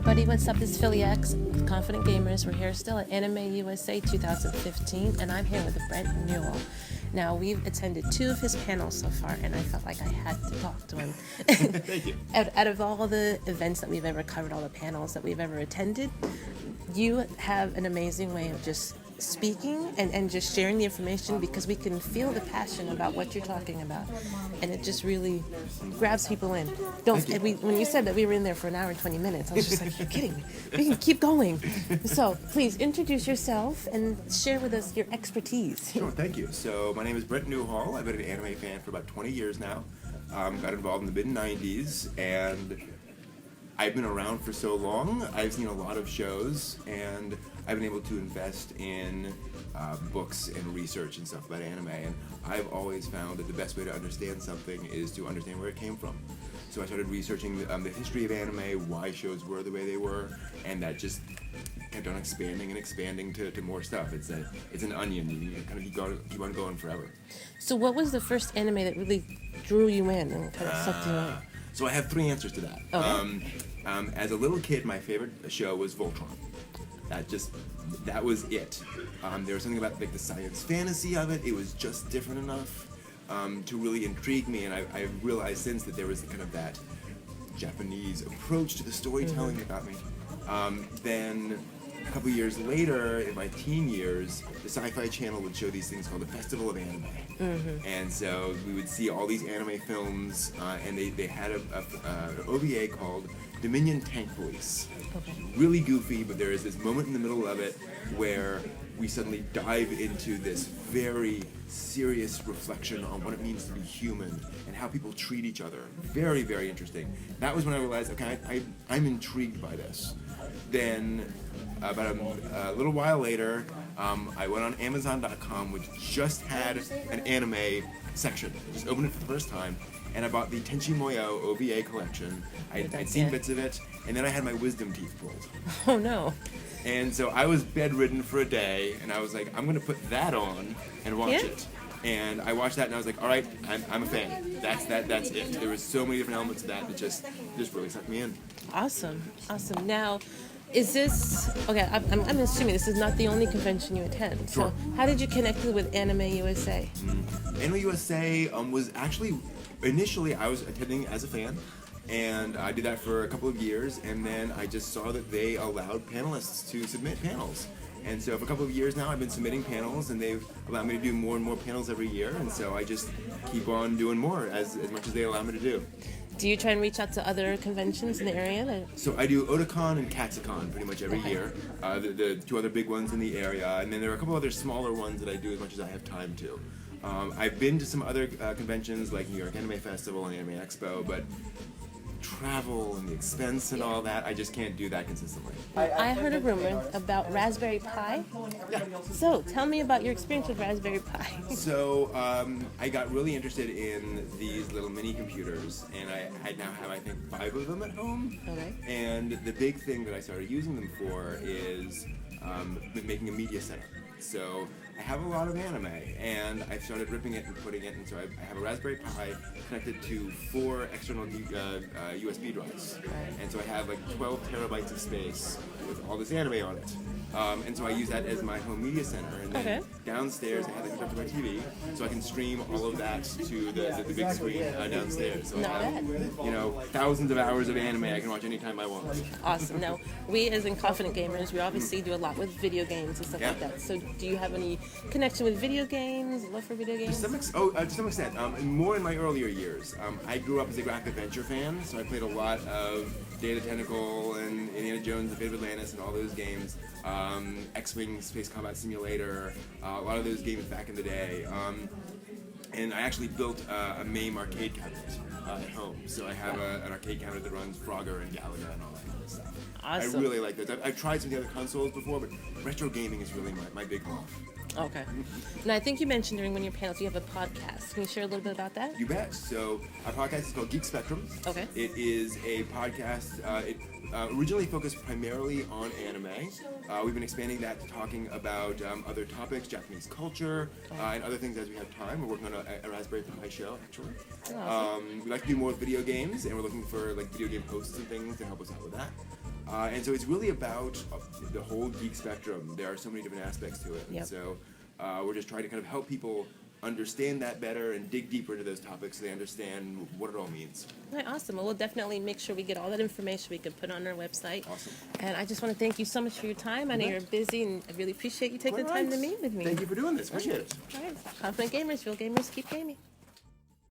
everybody, what's up? It's Philly X, Confident Gamers. We're here still at Anime USA 2015, and I'm here with Brent Newhall. Now, we've attended 2 of his panels so far, and I felt like I had to talk to him. Thank you. Out of all the events that we've ever covered, all the panels that we've ever attended, you have an amazing way of just speaking and just sharing the information, because we can feel the passion about what you're talking about, and it just really grabs people in. When you said that we were in there for an hour and 20 minutes, I was just like, you're kidding me. We can keep going. So please introduce yourself and share with us your expertise. Sure, thank you. So my name is Brent Newhall. I've been an anime fan for about 20 years now. Got involved in the mid-90s, and I've been around for so long. I've seen a lot of shows, and I've been able to invest in books and research and stuff about anime, and I've always found that the best way to understand something is to understand where it came from. So I started researching the history of anime, why shows were the way they were, and that just kept on expanding and expanding to more stuff. It's an onion. You kind of keep on going forever. So what was the first anime that really drew you in and kind of sucked you in? So I have 3 answers to that. Okay. As a little kid, my favorite show was Voltron. That was it. There was something about like the science fantasy of it. It was just different enough to really intrigue me, and I realized since that there was kind of that Japanese approach to the storytelling that got me. Then a couple years later, in my teen years, the Sci-Fi Channel would show these things called the Festival of Anime. Mm-hmm. And so we would see all these anime films, and they had an OVA called Dominion Tank Police. Okay. Really goofy, but there is this moment in the middle of it where we suddenly dive into this very serious reflection on what it means to be human and how people treat each other. Very, very interesting. That was when I realized, okay, I'm intrigued by this. Then, about a little while later, I went on Amazon.com, which just had an anime section. Just opened it for the first time, and I bought the Tenchi Muyo OVA collection. I'd seen bits of it, and then I had my wisdom teeth pulled. Oh no. And so I was bedridden for a day, and I was like, I'm going to put that on and watch it. And I watched that, and I was like, all right, I'm a fan. That's it. There was so many different elements of that that just really sucked me in. Awesome. Now, is this, okay, I'm assuming this is not the only convention you attend. Sure. So how did you connect with Anime USA? Anime USA was actually, initially I was attending as a fan, and I did that for a couple of years, and then I just saw that they allowed panelists to submit panels. And so for a couple of years now, I've been submitting panels, and they've allowed me to do more and more panels every year, and so I just keep on doing more as much as they allow me to do. Do you try and reach out to other conventions in the area? So I do Otakon and Katsucon pretty much every year, the 2 other big ones in the area, and then there are a couple other smaller ones that I do as much as I have time to. I've been to some other conventions like New York Anime Festival and Anime Expo, but travel and the expense and all that, I just can't do that consistently. I heard a rumor about Raspberry Pi. Yeah. So tell me about your experience with Raspberry Pi. So I got really interested in these little mini computers, and I now have, I think, 5 of them at home. Okay. And the big thing that I started using them for is making a media center. So I have a lot of anime, and I've started ripping it and putting it, and so I have a Raspberry Pi connected to 4 external USB drives. And so I have like 12 terabytes of space with all this anime on it. And so I use that as my home media center, and then downstairs I have it hooked up to my TV, so I can stream all of that to the big screen downstairs. So I have, thousands of hours of anime I can watch anytime I want. Awesome. Now, we as in Confident Gamers, we obviously do a lot with video games and stuff like that. So do you have any connection with video games, love for video games? To some extent. More in my earlier years. I grew up as a graphic adventure fan, so I played a lot of Day of the Tentacle and Indiana Jones, The Fate of Atlantis, and all those games. X-Wing Space Combat Simulator, a lot of those games back in the day. And I actually built a MAME arcade cabinet at home. So I have an arcade cabinet that runs Frogger and Galaga and all that kind of stuff. Awesome. I really like those. I've tried some of the other consoles before, but retro gaming is really my big love. Okay. Now, I think you mentioned during one of your panels you have a podcast. Can you share a little bit about that? You bet. So our podcast is called Geek Spectrum. Okay. It is a podcast. It originally focused primarily on anime. We've been expanding that to talking about other topics, Japanese culture, and other things as we have time. We're working on a Raspberry Pi show, actually. Awesome. We like to do more video games, and we're looking for like video game hosts and things to help us out with that. And so it's really about the whole geek spectrum. There are so many different aspects to it. Yep. And so we're just trying to kind of help people understand that better and dig deeper into those topics so they understand what it all means. All right, awesome. Well, we'll definitely make sure we get all that information we can put on our website. Awesome. And I just want to thank you so much for your time. I know you're busy, and I really appreciate you taking the All time to right. meet with me. Thank you for doing this. Appreciate it. All right. Confident gamers, real gamers, keep gaming.